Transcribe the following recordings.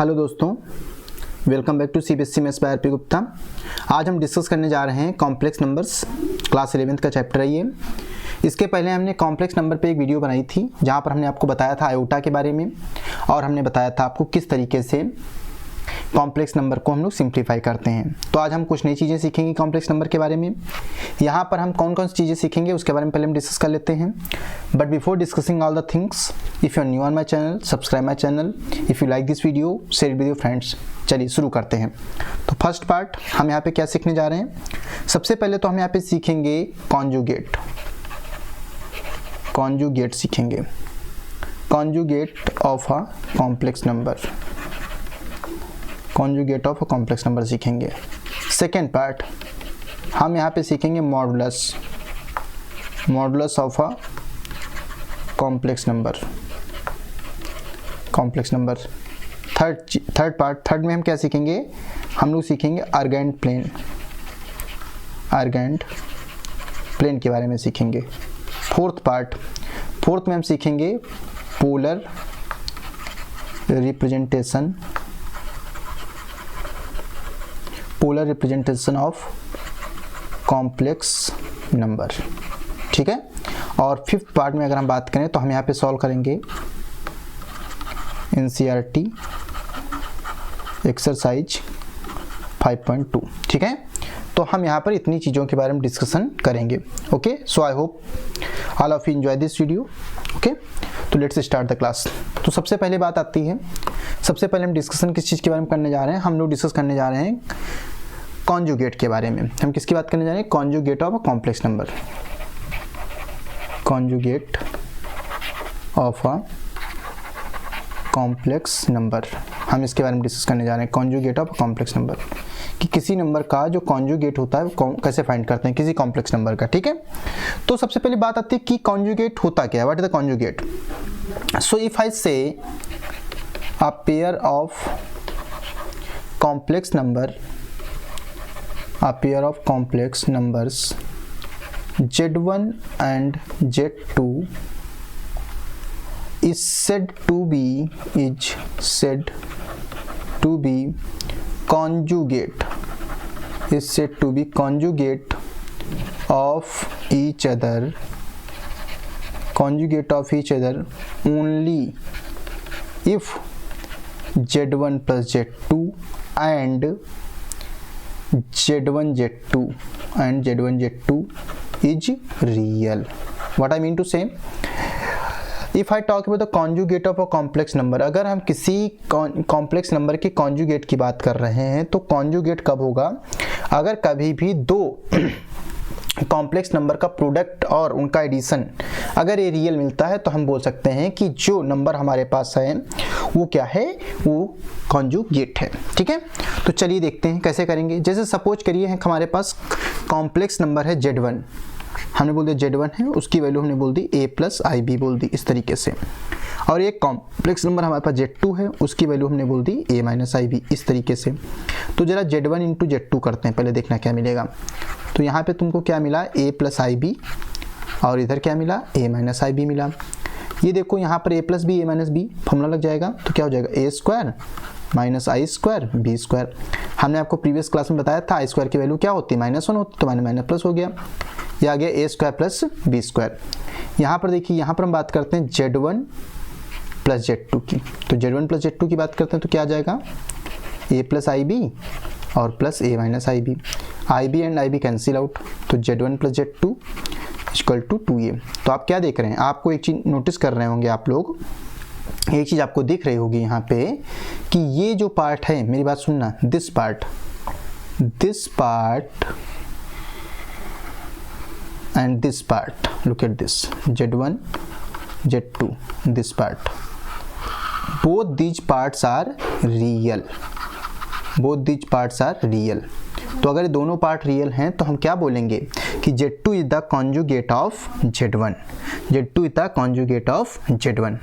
Hello दोस्तों, welcome back to CBSE maths by RP. Gupta. आज हम डिस्कस करने जा रहे हैं कॉम्प्लेक्स नंबर्स, क्लास 11th का चैप्टर है ये। इसके पहले हमने कॉम्प्लेक्स नंबर पे एक वीडियो बनाई थी जहाँ पर हमने आपको बताया था आयोटा के बारे में और हमने बताया था आपको किस तरीके से कॉम्प्लेक्स नंबर को हम लोग सिंप्लीफाई करते हैं। तो आज हम कुछ नई चीज़ें सीखेंगे कॉम्प्लेक्स नंबर के बारे में। यहाँ पर हम कौन कौन सी चीज़ें सीखेंगे उसके बारे में पहले हम डिस्कस कर लेते हैं। But before discussing all the things, if you are new on my channel, subscribe my channel. If you like this video, share with your friends. चलिए शुरू करते हैं। तो फर्स्ट पार्ट हम यहाँ पे क्या सीखने जा रहे हैं। सबसे पहले तो हम यहाँ पे सीखेंगे कॉन्जुगेट सीखेंगे, conjugate of a complex number, conjugate of a complex number सीखेंगे। सेकेंड पार्ट हम यहाँ पे सीखेंगे modulus of a complex number. Third में हम क्या सीखेंगे, हम लोग सीखेंगे अर्गेंट प्लेन के बारे में सीखेंगे। फोर्थ में हम सीखेंगे polar representation of complex number, ठीक है। और फिफ्थ पार्ट में अगर हम बात करें तो हम यहाँ पे सॉल्व करेंगे एनसीईआरटी एक्सरसाइज 5.2, ठीक है। तो हम यहाँ पर इतनी चीज़ों के बारे में डिस्कशन करेंगे। Okay, so I hope all of you enjoy this video. Okay, तो लेट्स स्टार्ट द क्लास। तो सबसे पहले बात आती है, सबसे पहले हम डिस्कशन किस चीज़ के बारे में करने जा रहे हैं। हम लोग डिस्कस करने जा रहे हैं कॉन्जुगेट के बारे में। हम किसकी बात करने जा रहे हैं, conjugate of a complex number, conjugate of a complex number. हम इसके बारे में डिस्कस करने जा रहे हैं, conjugate of a complex number, कि किसी नंबर का जो कॉन्जुगेट होता है वो कैसे फाइंड करते हैं किसी कॉम्प्लेक्स नंबर का, ठीक है। तो सबसे पहले बात आती है कि कॉन्जुगेट होता क्या है, what is the conjugate. So if I say a pair of complex number, a pair of complex numbers Z1 and Z2 is said to be conjugate of each other only if Z1 plus Z2 and Z1 Z2 is real. What I mean to say, if I talk about the conjugate of a complex number, अगर हम किसी complex number के conjugate की बात कर रहे हैं तो कॉन्जुगेट कब होगा, अगर कभी भी दो कॉम्प्लेक्स नंबर का प्रोडक्ट और उनका एडिशन अगर ये रियल मिलता है तो हम बोल सकते हैं कि जो नंबर हमारे पास है वो क्या है, वो कॉन्जुगेट है, ठीक है। तो चलिए देखते हैं कैसे करेंगे। जैसे सपोज करिए हमारे पास कॉम्प्लेक्स नंबर है Z1, हमने बोल दिया Z1 है, उसकी वैल्यू हमने बोल दी a + IB बोल दी इस तरीके से। और एक कॉम्प्लेक्स नंबर हमारे पास Z2 है, उसकी वैल्यू हमने बोल दी a - IB इस तरीके से। तो जरा Z1 × Z2 करते हैं, पहले देखना क्या मिलेगा। तो यहाँ पे तुमको क्या मिला, a + IB, और इधर क्या मिला, a - IB मिला। ये देखो यहाँ पर a + b a - b formula लग जाएगा, तो क्या हो जाएगा a² - I² b²। हमने आपको प्रीवियस क्लास में बताया था I² की वैल्यू क्या होती है, -1 होती, तो माइनस हो गया, ये आ गया a² + b²। यहाँ पर देखिए, यहाँ पर हम बात करते हैं Z1 + Z2 की। तो Z1 + Z2 की बात करते हैं तो क्या आ जाएगा, a + IB और plus a - IB। IB and IB cancel out, तो Z1 + Z2 = 2a। तो आप क्या देख रहे हैं, आपको एक चीज़ नोटिस कर रहे होंगे आप लोग, एक चीज़ आपको दिख रही होगी यहाँ पे कि ये जो पार्ट है, मेरी बात सुनना, this part and this part, look at this Z1 Z2, this part, both these parts are real। तो अगर ये दोनों पार्ट रियल हैं तो हम क्या बोलेंगे कि Z2 is the conjugate of Z1,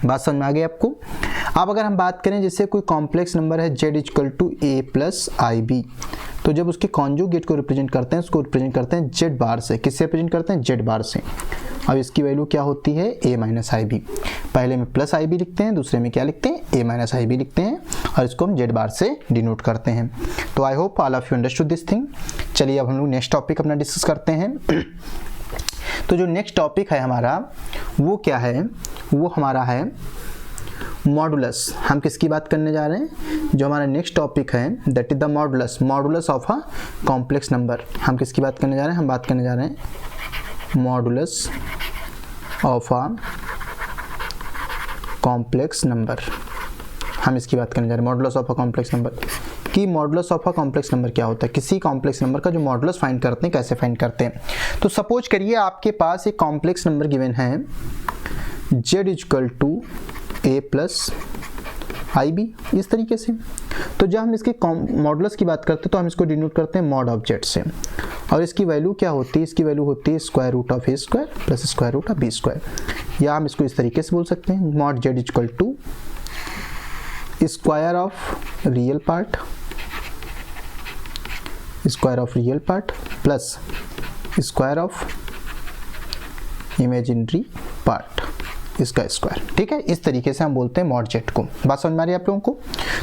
बात समझ में आ गई आपको। अब अगर हम बात करें, जैसे कोई कॉम्प्लेक्स नंबर है Z = a + IB, तो जब उसके कॉन्जुगेट को रिप्रेजेंट करते हैं, उसको रिप्रेजेंट करते हैं Z बार से। किससे रिप्रेजेंट करते हैं, Z बार से। अब इसकी वैल्यू क्या होती है, a - IB। पहले में प्लस IB लिखते हैं, दूसरे में क्या लिखते हैं, a - IB लिखते हैं। और इसको हम जेड बार से डिनोट करते हैं। तो आई hope all of you understood this thing. चलिए अब हम लोग नेक्स्ट टॉपिक अपना डिस्कस करते हैं। तो जो नेक्स्ट टॉपिक है हमारा वो क्या है, वो हमारा है मॉडुलस। हम किसकी बात करने जा रहे हैं, जो हमारा नेक्स्ट टॉपिक है that is the modulus of a complex number. हम किसकी बात करने जा रहे हैं, हम बात करने जा रहे हैं modulus of a complex number. हम इसकी बात करने जा रहे हैं modulus of a complex number कि modulus of a complex number क्या होता है, किसी कॉम्प्लेक्स नंबर का जो मॉडुलस फाइंड करते हैं, कैसे फाइंड करते हैं। तो सपोज करिए आपके पास एक कॉम्प्लेक्स नंबर गिवन है z equal to a plus i b, इस तरीके से। तो जब हम इसके मॉडुलस की बात करते हैं तो हम इसको डिनोट करते हैं मॉड ऑफ z से, और इसकी वैल्यू क्या होती है, इसकी वैल्यू होती है square root of a square plus square root of b square. या हम इसको इस तरीके से बोल सकते हैं mod z equal to square of real part plus square of imaginary part, इसका स्क्वायर। ठीक है, इस तरीके से हम बोलते हैं मॉड जेड को। बात समझ में आ रही है आप लोगों को।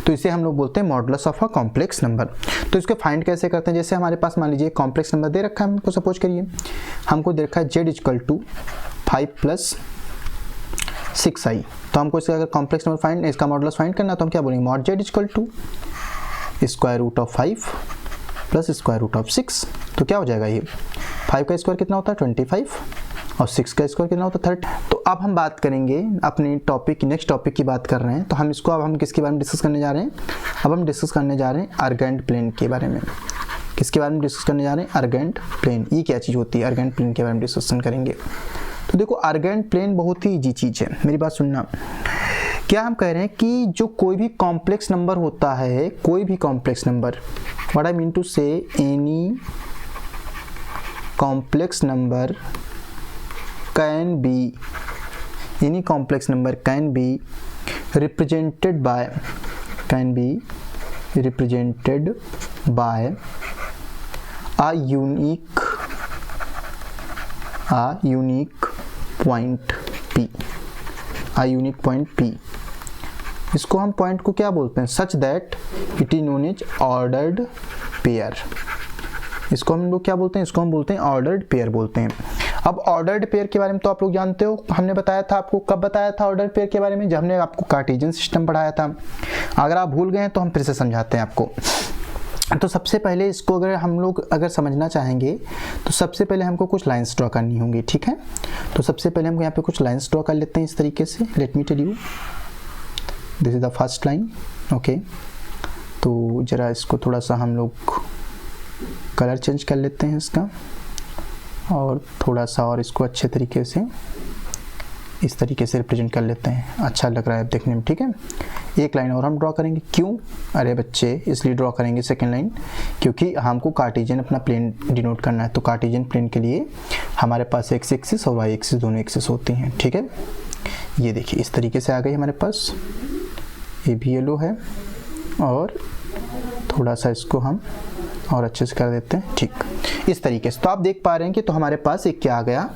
तो इसे हम लोग बोलते हैं modulus of a complex number. तो इसको फाइंड कैसे करते हैं, जैसे हमारे पास मान लीजिए कॉम्प्लेक्स नंबर दे रखा है हमको, सपोज करिए हमको दे रखा है z equal to 5 plus 6i। तो हमको इसका अगर कॉम्प्लेक्स नंबर फाइंड, इसका मॉडुलस फाइंड करना, तो हम क्या बोलेंगे mod z equal to square root of 5 plus square root of 6। तो क्या हो जाएगा, ये 5 का स्क्वायर कितना होता है 25 और 6 का स्क्वायर कितना होता है 30। तो अब हम बात करेंगे अपने टॉपिक, नेक्स्ट टॉपिक की बात कर रहे हैं। तो हम इसको अब हम किसके बारे में डिस्कस करने जा रहे हैं, अब हम डिस्कस करने जा रहे हैं अर्गेंट प्लेन के बारे में। किसके बारे में डिस्कस करने जा रहे हैं, अर्गेंट प्लेन। ये क्या चीज़ होती है, अर्गेंट प्लेन के बारे में डिस्कशन करेंगे। तो देखो अर्गेंट प्लेन बहुत ही ईजी चीज़ है, मेरी बात सुनना। क्या हम कह रहे हैं कि जो कोई भी कॉम्प्लेक्स नंबर होता है, कोई भी complex number, what I mean to say any complex number can be represented by a unique point P। इसको हम पॉइंट को क्या बोलते हैं, such that it is known as ordered pair। इसको हम लोग क्या बोलते हैं, इसको हम बोलते हैं ऑर्डर्ड पेयर बोलते हैं। अब ऑर्डर्ड पेयर के बारे में तो आप लोग जानते हो, हमने बताया था आपको, कब बताया था ऑर्डर्ड पेयर के बारे में, जब हमने आपको कार्टेशियन सिस्टम पढ़ाया था। अगर आप भूल गए हैं तो हम फिर से समझाते हैं आपको। तो सबसे पहले इसको हम लोग समझना चाहेंगे तो सबसे पहले हमको कुछ लाइंस ड्रॉ करनी होंगी। ठीक है, तो सबसे पहले हम यहाँ पे कुछ लाइंस ड्रॉ कर लेते हैं इस तरीके से। Let me tell you, this is the first line. Okay, तो जरा इसको थोड़ा सा हम लोग कलर चेंज कर लेते हैं इसका, और थोड़ा सा और इसको अच्छे तरीके से इस तरीके से रिप्रेजेंट कर लेते हैं, अच्छा लग रहा है देखने में। ठीक है, एक लाइन और हम ड्रॉ करेंगे। क्यों, अरे बच्चे इसलिए ड्रॉ करेंगे सेकेंड लाइन, क्योंकि हमको कार्टेशियन अपना प्लेन डिनोट करना है। तो कार्टेशियन प्लेन के लिए हमारे पास एक्स एक्सिस और वाई एक्सिस दोनों एक्सिस होती हैं। ठीक है, ये देखिए इस तरीके से आ गई हमारे पास, ये भी येलो है, और थोड़ा सा इसको हम और अच्छे से कर देते हैं। ठीक, इस तरीके से। तो आप देख पा रहे हैं कि तो हमारे पास एक क्या आ गया,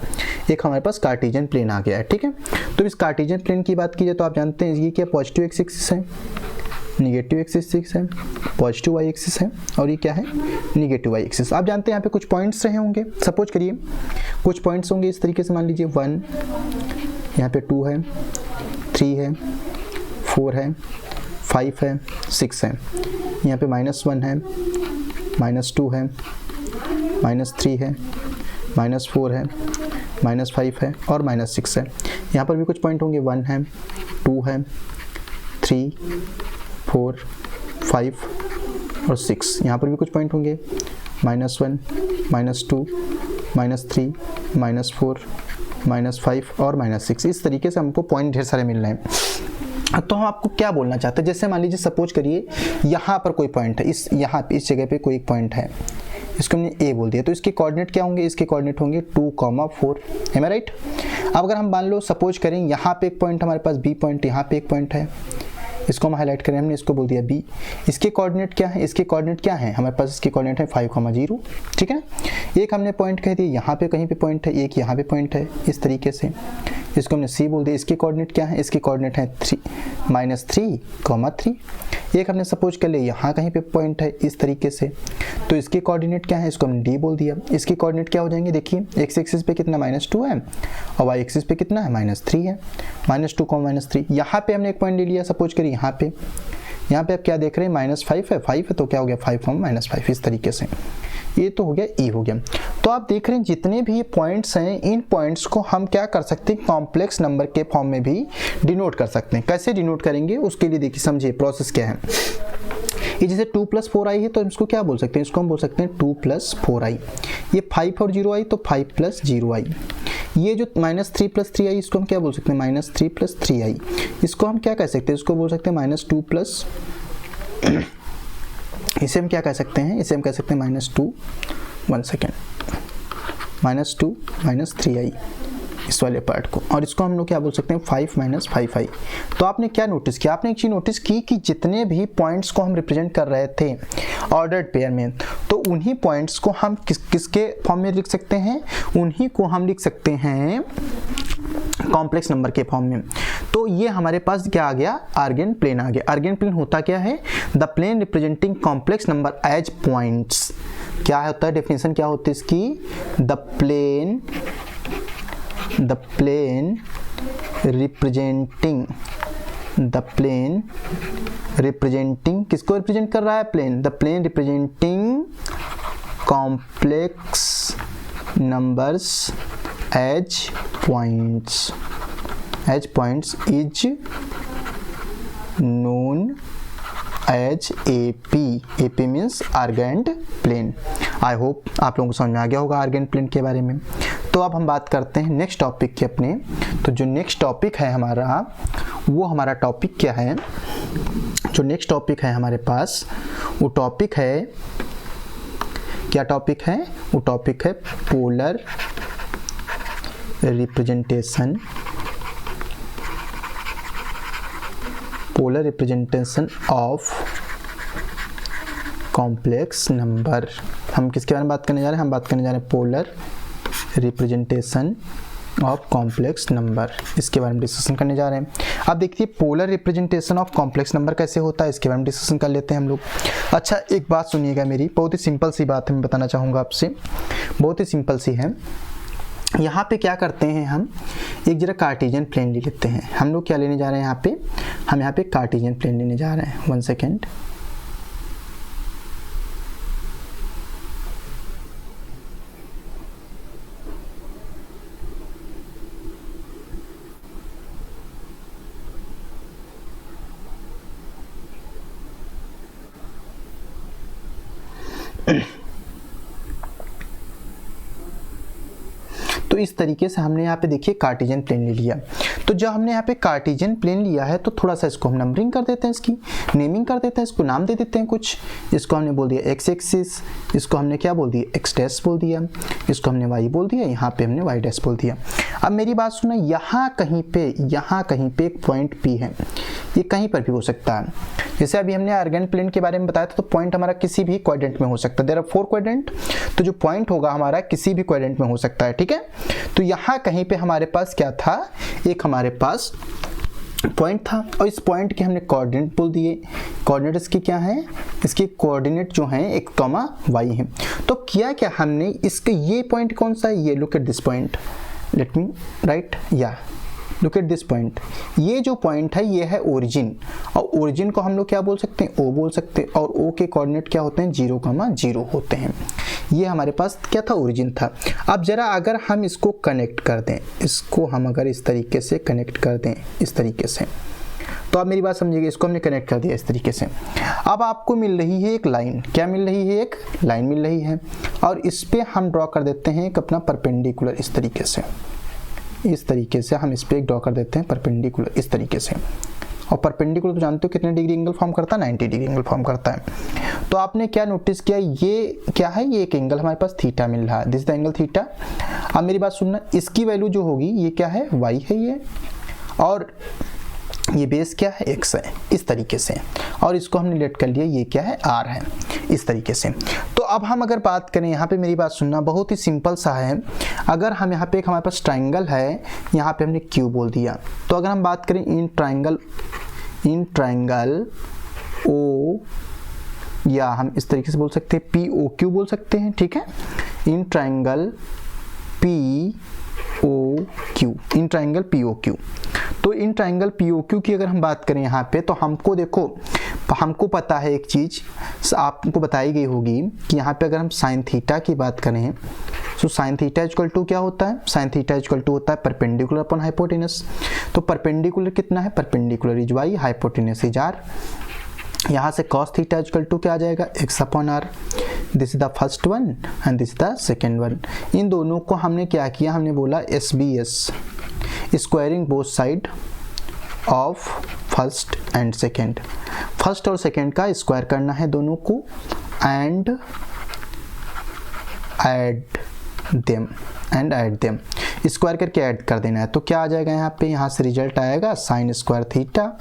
एक हमारे पास कार्टेशियन प्लेन आ गया है। ठीक है, तो इस कार्टेशियन प्लेन की बात की जाए तो आप जानते हैं ये क्या पॉजिटिव एक्स एक्सिस है, निगेटिव एक्स एक्सिस है, पॉजिटिव वाई एक्सिस है, और ये क्या है निगेटिव वाई एक्सिस। आप जानते हैं यहाँ पे कुछ पॉइंट्स रहे होंगे, सपोज करिए कुछ पॉइंट्स होंगे इस तरीके से, मान लीजिए 1, यहाँ पे 2 है, 3 है, 4 है, 5 है, 6 है, यहाँ पे -1 है, -2 है, -3 है, -4 है, -5 है और -6 है। यहाँ पर भी कुछ पॉइंट होंगे, 1 है, 2 है, 3, 4, 5 और 6। यहाँ पर भी कुछ पॉइंट होंगे, -1, -2, -3, -4, -5 और -6। इस तरीके से हमको पॉइंट ढेर सारे मिल रहे हैं। तो हम आपको क्या बोलना चाहते हैं, जैसे मान लीजिए सपोज करिए यहाँ पर कोई पॉइंट है, यहाँ पे इस जगह पे कोई एक पॉइंट है, इसको हमने ए बोल दिया, तो इसके कोऑर्डिनेट क्या होंगे, इसके कोऑर्डिनेट होंगे 2, 4। M I right. अब अगर हम मान लो सपोज करें यहाँ पे एक पॉइंट हमारे पास बी पॉइंट, यहाँ पे एक पॉइंट है, इसको हम हाईलाइट करें, हमने इसको बोल दिया बी। इसके कोऑर्डिनेट क्या है, इसके कोऑर्डिनेट क्या है हमारे पास, इसके कोऑर्डिनेट है 5, 0। ठीक है, एक हमने पॉइंट कह दिया यहाँ पे कहीं पे पॉइंट है, एक यहाँ पे पॉइंट है, इस तरीके से इसको हमने सी बोल दिया। इसके कोऑर्डिनेट क्या है, इसके कोऑर्डिनेट है -3, 3। एक हमने सपोज कर लिया यहाँ कहीं पे पॉइंट है इस तरीके से, तो इसके कोऑर्डिनेट क्या है, इसको हमने डी बोल दिया। इसके कोऑर्डिनेट क्या हो जाएंगे, देखिए एक्स एक्सिस पे कितना -2 है और वाई एक्सिस पे कितना है -3 है, -2 -3। यहाँ पे हमने एक पॉइंट ले लिया सपोज करिए यहाँ पे आप क्या देख रहे हैं -5 है, तो क्या हो गया 5 -5 इस तरीके से। ये तो हो गया ई हो गया। तो आप देख रहे हैं जितने भी पॉइंट्स हैं इन पॉइंट्स को हम क्या कर सकते हैं, कॉम्प्लेक्स नंबर के फॉर्म में भी डिनोट कर सकते हैं। कैसे डिनोट करेंगे उसके लिए देखिए समझिए प्रोसेस क्या है। ये जैसे 2 + 4i है तो इसको क्या बोल सकते हैं, इसको हम बोल सकते हैं 2 + 4i। ये 5 और 0i तो 5 + 0i। ये जो -3 + 3i इसको हम क्या बोल सकते हैं, -3 + 3i। इसको हम क्या कह सकते हैं, इसको बोल सकते हैं -2 प्लस इसे हम क्या कह सकते हैं, इसे हम कह सकते हैं -2 1 सेकेंड -2 -3i इस वाले पार्ट को, और इसको हम लोग क्या बोल सकते हैं 5 - 5i। तो आपने क्या नोटिस किया, आपने एक चीज नोटिस की कि जितने भी पॉइंट्स को हम रिप्रेजेंट कर रहे थे ऑर्डर्ड पेयर में, तो उन्हीं पॉइंट्स को हम किसके फॉर्म में लिख सकते हैं, उन्हीं को हम लिख सकते हैं कॉम्प्लेक्स नंबर के फॉर्म में। तो ये हमारे पास क्या आ गया, आर्गेन प्लेन आ गया। आर्गेन प्लेन होता क्या है, the plane representing complex number as points. क्या होता है, डेफिनेशन क्या होती है इसकी, द प्लेन रिप्रेजेंटिंग किसको रिप्रेजेंट कर रहा है, plane. The plane representing complex numbers as points is known as AP. AP means Argand plane. I hope आप लोगों को समझ में आ गया होगा आर्गेंट प्लेन के बारे में। तो अब हम बात करते हैं नेक्स्ट टॉपिक की अपने। तो जो नेक्स्ट टॉपिक है हमारा, वो हमारा टॉपिक क्या है, जो नेक्स्ट टॉपिक है हमारे पास वो टॉपिक है, क्या टॉपिक है, वो टॉपिक है polar representation of complex number. हम किसके बारे में बात करने जा रहे हैं, हम बात करने जा रहे हैं polar representation of complex number, इसके बारे में डिस्कशन करने जा रहे हैं। अब देखिए polar representation of complex number कैसे होता है, इसके बारे में डिस्कशन कर लेते हैं हम लोग। अच्छा एक बात सुनिएगा मेरी, बहुत ही सिंपल सी बात है, मैं बताना चाहूँगा आपसे, बहुत ही सिंपल सी है। यहाँ पे क्या करते हैं, हम एक जरा कार्टेशियन प्लेन ले लेते हैं। हम लोग क्या लेने जा रहे हैं यहाँ पे, हम यहाँ पे कार्टेशियन प्लेन लेने जा रहे हैं। 1 सेकेंड, तो इस तरीके से हमने यहाँ पे देखिए कार्टेशियन प्लेन ले लिया। तो जब हमने यहाँ पे कार्टेशियन प्लेन लिया है तो थोड़ा सा इसको हम नंबरिंग कर देते हैं, इसकी नेमिंग कर देते हैं, इसको नाम दे देते हैं कुछ। इसको हमने बोल दिया एक्स एक्सिस, इसको हमने क्या बोल दिया एक्स डैश बोल दिया, इसको हमने वाई बोल दिया, यहाँ पे हमने वाई डैश बोल दिया। अब मेरी बात सुनो, यहाँ कहीं पे एक पॉइंट P है, ये कहीं पर भी हो सकता है। जैसे अभी हमने आर्गेन प्लेन के बारे में बताया था, तो पॉइंट हमारा किसी भी क्वाड्रेंट में हो सकता है। देयर आर 4 क्वाड्रेंट, तो जो पॉइंट होगा हमारा किसी भी क्वाड्रेंट में हो सकता है, ठीक है। तो यहाँ कहीं पे हमारे पास क्या था, एक हमारे पास पॉइंट था और इस पॉइंट के हमने कोऑर्डिनेट बोल दिए। कोऑर्डिनेट इसकी क्या है, इसके कोऑर्डिनेट जो हैं x, y है। तो किया क्या हमने, इसके ये पॉइंट कौन सा है, ये look at this point, let me right, या लुक एट दिस पॉइंट। ये जो पॉइंट है ये है ओरिजिन, और ओरिजिन को हम लोग क्या बोल सकते हैं, O बोल सकते हैं, और O के कोऑर्डिनेट क्या होते हैं 0,0 होते हैं। ये हमारे पास क्या था, ओरिजिन था। अब जरा अगर हम इसको कनेक्ट कर दें, इसको हम अगर इस तरीके से कनेक्ट कर दें, इस तरीके से, तो आप मेरी बात समझिएगा, इसको हमने कनेक्ट कर दिया इस तरीके से। अब आपको मिल रही है एक लाइन, क्या मिल रही है, एक लाइन मिल रही है, और इस पे हम ड्रॉ कर देते हैं एक अपना परपेंडिकुलर, इस तरीके से हम इस पे एक ड्रॉ कर देते हैं परपेंडिकुलर इस तरीके से। और परपेंडिकुलर तो जानते हो कितने डिग्री एंगल फॉर्म करता है, 90 डिग्री एंगल फॉर्म करता है। तो आपने क्या नोटिस किया, ये क्या है, ये एक एंगल हमारे पास थीटा मिल रहा है, दिस द एंगल थीटा। अब मेरी बात सुनना, इसकी वैल्यू जो होगी ये क्या है, y है ये, और ये बेस क्या है, x है, इस तरीके से, और इसको हमने लेट कर लिया, ये क्या है, r है, इस तरीके से। तो अब हम अगर बात करें यहाँ पे, मेरी बात सुनना, बहुत ही सिंपल सा है। अगर हम यहाँ पे एक हमारे पास ट्राइंगल है, यहाँ पे हमने Q बोल दिया, तो अगर हम बात करें इन ट्राइंगल ओ, या हम इस तरीके से बोल सकते हैं POQ बोल सकते हैं, ठीक है। In triangle POQ, in triangle POQ। तो इन ट्राइंगल POQ की अगर हम बात करें यहाँ पे, तो हमको देखो, हमको पता है एक चीज़ आपको बताई गई होगी कि यहाँ पे अगर हम साइन थीटा की बात करें तो साइन थीटा इक्वल टू क्या होता है, साइन थीटा इक्वल टू होता है परपेंडिकुलर अपॉन हाइपोटेनस। तो परपेंडिकुलर कितना है, perpendicular is y, hypotenuse is r। यहाँ से cos थीटा इक्वल टू क्या आ जाएगा, x upon r। This is the first one and this is the second one. इन दोनों को हमने क्या किया, हमने बोला SBS, squaring both side of first and second. First और सेकेंड का स्क्वायर करना है दोनों को एंड ऐड देम, स्क्वायर करके ऐड कर देना है। तो क्या आ जाएगा यहाँ पे, यहाँ से रिजल्ट आएगा sine square theta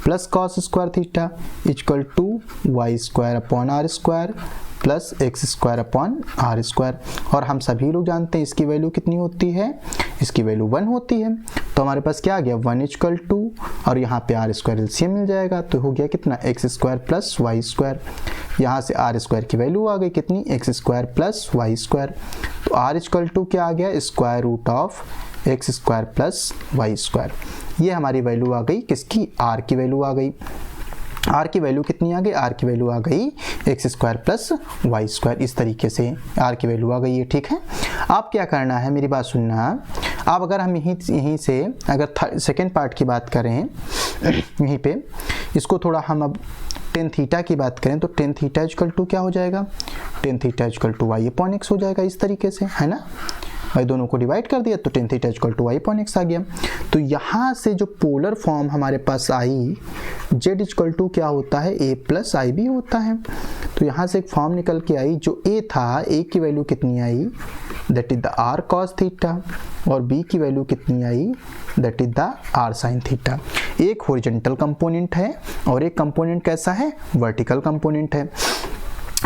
plus cos square theta equal to y square upon r square plus x square upon r square. और हम सभी लोग जानते हैं इसकी वैल्यू कितनी होती है, इसकी वैल्यू 1 होती है। तो हमारे पास क्या आ गया 1 इक्वल टू, और यहाँ पे आर स्क्वायर एलसीएम मिल जाएगा, तो हो गया कितना x square plus y square. यहाँ से आर स्क्वायर की वैल्यू आ गई कितनी, x square plus y square. तो आर इक्वल टू क्या आ गया, square root of x square plus y square. ये हमारी वैल्यू आ गई किसकी, आर की वैल्यू आ गई। आर की वैल्यू कितनी आ गई, आर की वैल्यू आ गई x square plus y square. इस तरीके से आर की वैल्यू आ गई है, ठीक है। आप क्या करना है, मेरी बात सुनना। आप अगर हम यहीं से अगर सेकेंड पार्ट की बात करें, यहीं पे इसको थोड़ा हम अब टेन थीटा की बात करें तो टेन थीटा इक्वल टू क्या हो जाएगा, tan theta equal to y upon x हो जाएगा, इस तरीके से, है ना। भाई दोनों को डिवाइड कर दिया तो tan theta equal to y upon x आ गया। तो यहाँ से जो पोलर फॉर्म हमारे पास आई, जेड इक्वल टू क्या होता है, ए प्लस आई बी होता है। तो यहाँ से एक फॉर्म निकल के आई, जो ए था, ए की वैल्यू कितनी आई, that is the r cos theta, और बी की वैल्यू कितनी आई, that is the r sign theta. एक हॉरिजॉन्टल कंपोनेंट है और एक कंपोनेंट कैसा है, वर्टिकल कंपोनेंट है।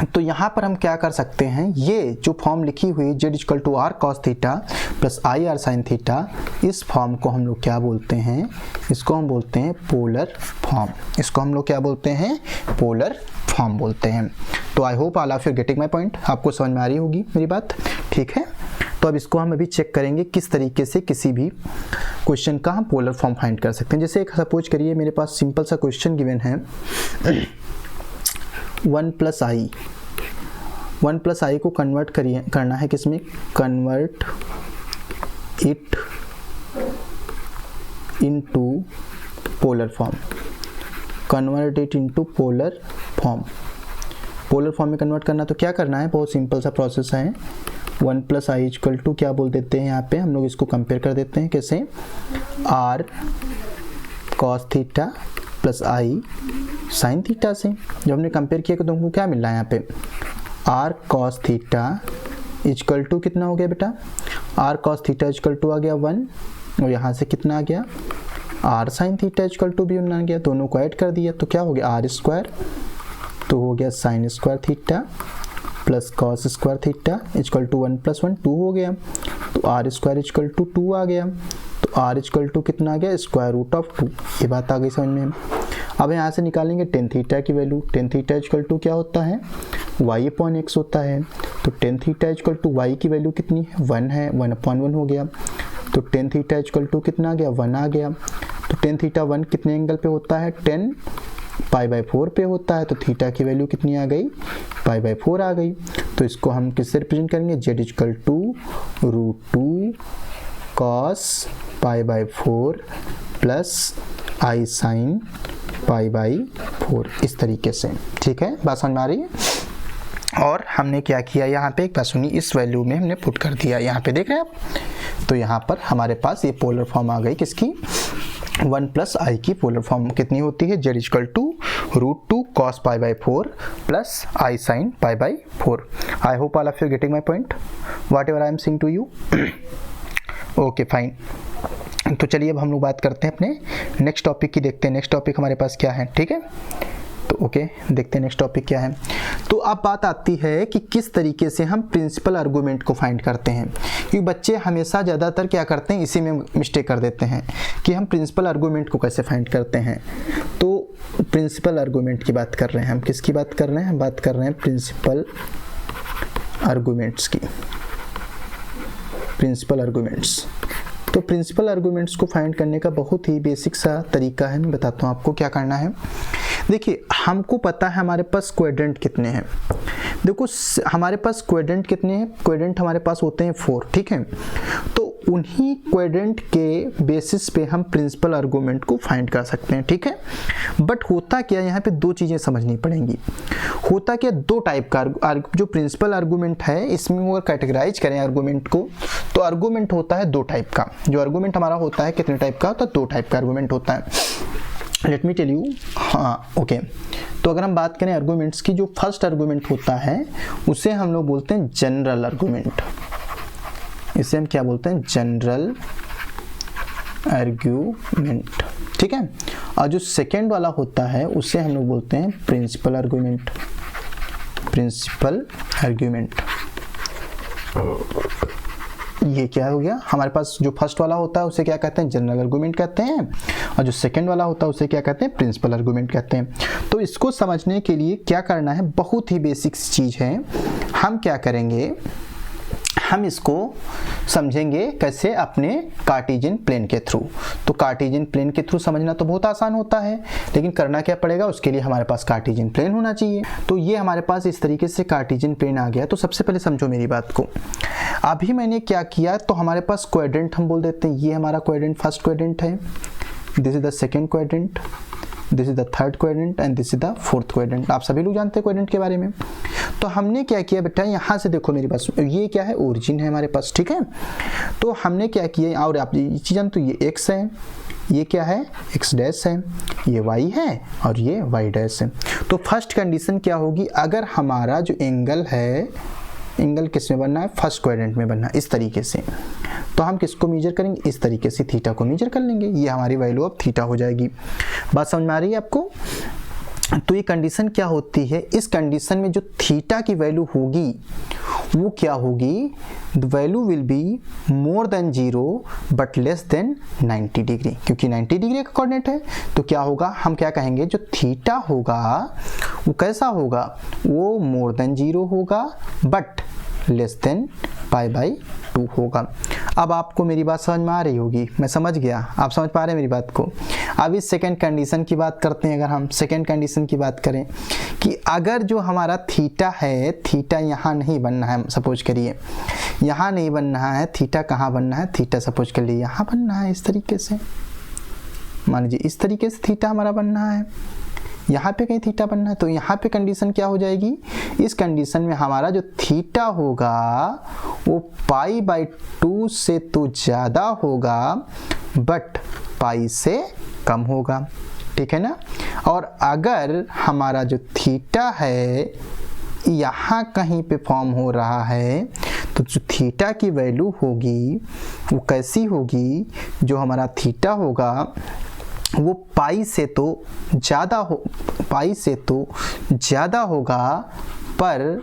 तो यहाँ पर हम क्या कर सकते हैं, ये जो फॉर्म लिखी हुई z equal to r cos theta plus i r sign theta, इस फॉर्म को हम लोग क्या बोलते हैं, इसको हम बोलते हैं पोलर फॉर्म। इसको हम लोग क्या बोलते हैं, पोलर फॉर्म बोलते हैं। तो आई hope all of you getting my point, आपको समझ में आ रही होगी मेरी बात, ठीक है। तो अब इसको हम अभी चेक करेंगे किस तरीके से किसी भी क्वेश्चन का हम पोलर फॉर्म फाइंड कर सकते हैं। जैसे एक सपोज करिए मेरे पास सिंपल सा क्वेश्चन गिवन है, 1 प्लस आई को कन्वर्ट करना है किसमें, convert it into polar form, convert it into polar form. Polar form में कन्वर्ट करना तो क्या करना है, बहुत सिंपल सा प्रोसेस है। 1 प्लस आई इक्वल टू क्या बोल देते हैं, यहाँ पे हम लोग इसको कंपेयर कर देते हैं कैसे, r cos theta plus i sine theta से। जब हमने कंपेयर किया तो तुमको क्या मिल रहा है यहाँ पे, r cos theta equal to कितना हो गया बेटा, r cos theta equal to आ गया 1, और यहाँ से कितना आ गया, r sign theta equal to भी 1 आ गया। दोनों को ऐड कर दिया तो क्या हो गया, आर स्क्वायर, तो हो गया sine square theta plus cos square theta equal to 1 plus 1 2 हो गया। तो आर स्क्वायर इक्वल टू 2 आ गया। तो आर इक्वल टू कितना आ गया, स्क्वायर रूट ऑफ 2। ये बात आ गई समझ में। अब यहाँ से निकालेंगे टेन थीटा की value, tan theta equal to क्या होता है, वाई अपॉन एक्स होता है। तो tan theta equal to y की वैल्यू कितनी है, 1 है, 1 अपॉन 1 हो गया। तो टेन थीटा इक्वल टू कितना आ गया, 1 आ गया। तो टेन थीटा 1 कितने एंगल पे होता है, 10 पाई/4 पे होता है। तो थीटा की वैल्यू कितनी आ गई, पाई/4 आ गई। तो इसको हम किससे रिप्रेजेंट करेंगे, जेड इक्वल टू √2 कॉस पाई/4 प्लस आई साइन पाई/4, इस तरीके से, ठीक है। बात समझ में आ रही है। और हमने क्या किया, यहाँ पे एक बात सुनी, इस वैल्यू में हमने पुट कर दिया, यहाँ पे देख रहे हैं आप। तो यहाँ पर हमारे पास ये पोलर फॉर्म आ गई किसकी, 1 प्लस आई की पोलर फॉर्म कितनी होती है, जेड इक्वल टू √2 cos पाई/4 प्लस आई साइन पाई/4। I hope all of you getting my point, whatever I am saying to you. Okay fine. तो चलिए अब हम लोग बात करते हैं अपने नेक्स्ट टॉपिक की, देखते हैं नेक्स्ट टॉपिक हमारे पास क्या है, ठीक है। तो ओके देखते हैं नेक्स्ट टॉपिक क्या है। तो अब बात आती है कि किस तरीके से हम प्रिंसिपल आर्गूमेंट को फाइंड करते हैं, क्योंकि बच्चे हमेशा ज़्यादातर क्या करते हैं, इसी में मिस्टेक कर देते हैं कि हम प्रिंसिपल आर्गूमेंट को कैसे फाइंड करते हैं। तो प्रिंसिपल आर्गूमेंट की बात कर रहे हैं हम। किसकी बात कर रहे हैं? हम बात कर रहे हैं प्रिंसिपल आर्गूमेंट्स की। प्रिंसिपल आर्गूमेंट्स, तो प्रिंसिपल आर्गूमेंट्स को फाइंड करने का बहुत ही बेसिक सा तरीका है। मैं बताता हूँ आपको क्या करना है। देखिए, हमको पता है हमारे पास क्वाड्रेंट कितने हैं। देखो हमारे पास क्वाड्रेंट कितने हैं? क्वाड्रेंट हमारे पास होते हैं 4, ठीक है। तो उन्हीं क्वाड्रेंट के बेसिस पे हम प्रिंसिपल आर्गूमेंट को फाइंड कर सकते हैं, ठीक है। बट होता क्या, यहाँ पे दो चीज़ें समझनी पड़ेंगी। होता क्या, दो टाइप का जो प्रिंसिपल आर्गूमेंट है, इसमें वो कैटेगराइज करें आर्गूमेंट को, तो आर्गूमेंट होता है दो टाइप का। जो आर्गूमेंट हमारा होता है कितने टाइप का? तो दो टाइप का आर्गूमेंट होता है। Let me tell you. हाँ, ओके। तो अगर हम बात करें आर्गूमेंट्स की, जो फर्स्ट आर्गूमेंट होता है उसे हम लोग बोलते हैं जनरल आर्गूमेंट। इसे हम क्या बोलते हैं? जनरल आर्गूमेंट, ठीक है। और जो सेकेंड वाला होता है उसे हम लोग बोलते हैं प्रिंसिपल आर्गूमेंट। प्रिंसिपल आर्गूमेंट, ये क्या हो गया? हमारे पास जो फर्स्ट वाला होता है उसे क्या कहते हैं? जनरल आर्गूमेंट कहते हैं, और जो सेकंड वाला होता है उसे क्या कहते हैं? प्रिंसिपल आर्गूमेंट कहते हैं। तो इसको समझने के लिए क्या करना है, बहुत ही बेसिक चीज़ है। हम क्या करेंगे, हम इसको समझेंगे कैसे? अपने कार्टेशियन प्लेन के थ्रू। तो कार्टेशियन प्लेन के थ्रू समझना तो बहुत आसान होता है, लेकिन करना क्या पड़ेगा? उसके लिए हमारे पास कार्टेशियन प्लेन होना चाहिए। तो ये हमारे पास इस तरीके से कार्टेशियन प्लेन आ गया। तो सबसे पहले समझो मेरी बात को। अभी मैंने क्या किया, तो हमारे पास क्वाड्रेंट हम बोल देते हैं, ये हमारा क्वाड्रेंट फर्स्ट क्वाड्रेंट है, this is the second quadrant, this is the third quadrant and this is the fourth quadrant. आप सभी लोग जानते हैं क्वाड्रेंट के बारे में। तो हमने क्या किया बेटा, यहाँ से देखो मेरे पास, ये क्या है? ओरिजिन है हमारे पास, ठीक है। तो हमने क्या किया, और आप ये चीज़ जानते हो, ये एक्स है, ये क्या है? एक्स डैश है, ये वाई है, और ये वाई डैश है। तो फर्स्ट कंडीशन क्या होगी, अगर हमारा जो एंगल है, एंगल किस में बनना है? फर्स्ट क्वाड्रेंट में बनना है, इस तरीके से। तो हम किसको मेजर करेंगे? इस तरीके से थीटा को मेजर कर लेंगे। ये हमारी वैल्यू ऑफ थीटा हो जाएगी। बात समझ में आ रही है आपको? तो ये कंडीशन क्या होती है, इस कंडीशन में जो थीटा की वैल्यू होगी वो क्या होगी? The value will be more than 0 but less than 90 degree, क्योंकि 90 डिग्री का कोऑर्डिनेट है। तो क्या होगा, हम क्या कहेंगे, जो थीटा होगा वो कैसा होगा? वो मोर देन 0 होगा बट लेस देन π/2 होगा। अब आपको मेरी बात समझ में आ रही होगी, मैं समझ गया, आप समझ पा रहे हैं मेरी बात को। अब इस सेकंड कंडीशन की बात करते हैं। अगर हम सेकंड कंडीशन की बात करें कि अगर जो हमारा थीटा है, थीटा यहाँ नहीं बनना है, सपोज करिए यहाँ नहीं बनना है, थीटा कहाँ बनना है? थीटा सपोज कर लिए यहाँ बनना है, इस तरीके से। मान लीजिए इस तरीके से थीटा हमारा बनना है, यहाँ पे कहीं थीटा बनना है। तो यहाँ पे कंडीशन क्या हो जाएगी, इस कंडीशन में हमारा जो थीटा होगा वो π/2 से तो ज़्यादा होगा बट पाई से कम होगा, ठीक है ना। और अगर हमारा जो थीटा है यहाँ कहीं पे फॉर्म हो रहा है, तो जो थीटा की वैल्यू होगी वो कैसी होगी, जो हमारा थीटा होगा वो पाई से तो ज़्यादा होगा, पर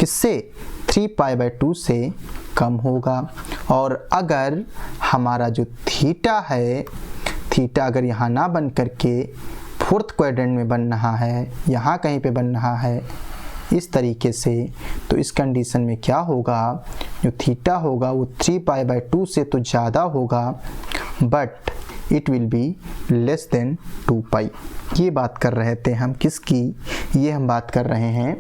किससे? 3π/2 से कम होगा। और अगर हमारा जो थीटा है, थीटा अगर यहाँ ना बन करके फोर्थ क्वाड्रेंट में बन रहा है, यहाँ कहीं पे बन रहा है इस तरीके से, तो इस कंडीशन में क्या होगा, जो थीटा होगा वो 3π/2 से तो ज़्यादा होगा but it will be less than 2π। ये बात कर रहे थे हम किसकी? ये हम बात कर रहे हैं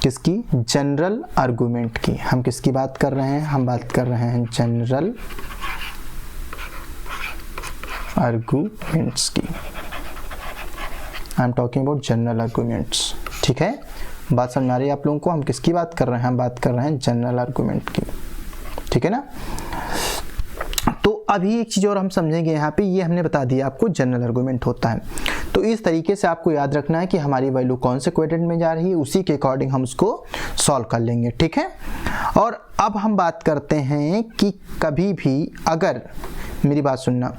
किसकी? जनरल आर्गूमेंट की। हम किसकी बात कर रहे हैं? हम बात कर रहे हैं जनरल आर्गूमेंट्स की। I am talking about general arguments, ठीक है। बात समझ आ रही है आप लोगों को? हम किसकी बात कर रहे हैं? हम बात कर रहे हैं जनरल आर्गूमेंट की, ठीक है ना। तो अभी एक चीज़ और हम समझेंगे यहाँ पे, ये हमने बता दिया आपको जनरल आर्गूमेंट होता है। तो इस तरीके से आपको याद रखना है कि हमारी वैल्यू कौन से क्वाड्रेंट में जा रही है, उसी के अकॉर्डिंग हम उसको सॉल्व कर लेंगे, ठीक है। और अब हम बात करते हैं कि कभी भी अगर, मेरी बात सुनना,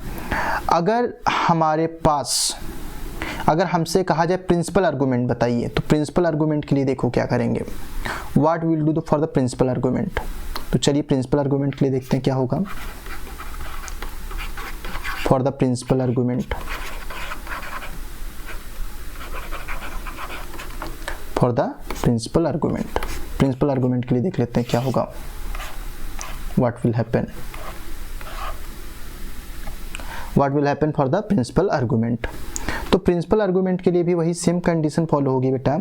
अगर हमारे पास, अगर हमसे कहा जाए प्रिंसिपल आर्गूमेंट बताइए, तो प्रिंसिपल आर्गूमेंट के लिए देखो क्या करेंगे, what will do for the principal argument. तो चलिए प्रिंसिपल आर्गूमेंट के लिए देखते हैं क्या होगा। For the principal argument for the principal argument. Principal argument के लिए देख लेते हैं क्या होगा, what will happen, what will happen for the principal argument. तो प्रिंसिपल आर्गूमेंट के लिए भी वही सेम कंडीशन फॉलो होगी बेटा।